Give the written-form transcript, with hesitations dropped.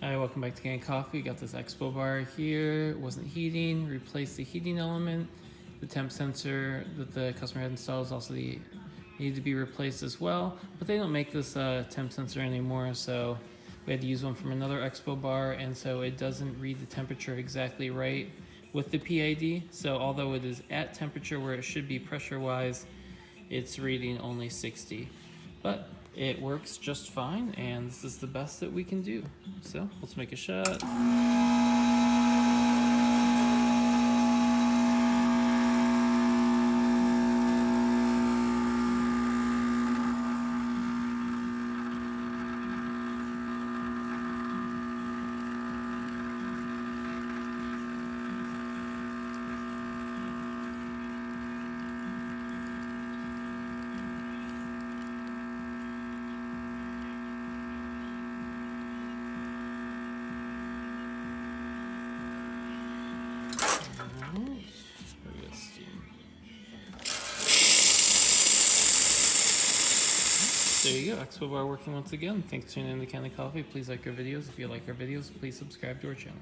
Hi, welcome back to Kanen Coffee. Got this Expobar here. It wasn't heating. Replaced the heating element. The temp sensor that the customer had installed is also needed to be replaced as well. But they don't make this temp sensor anymore, so we had to use one from another Expobar, and so it doesn't read the temperature exactly right with the PID. So although it is at temperature where it should be pressure-wise, it's reading only 60. But it works just fine, and this is the best that we can do. So let's make a shot. There you go, Expobar working once again. Thanks for tuning in to Kanen Coffee. Please like our videos. If you like our videos, please subscribe to our channel.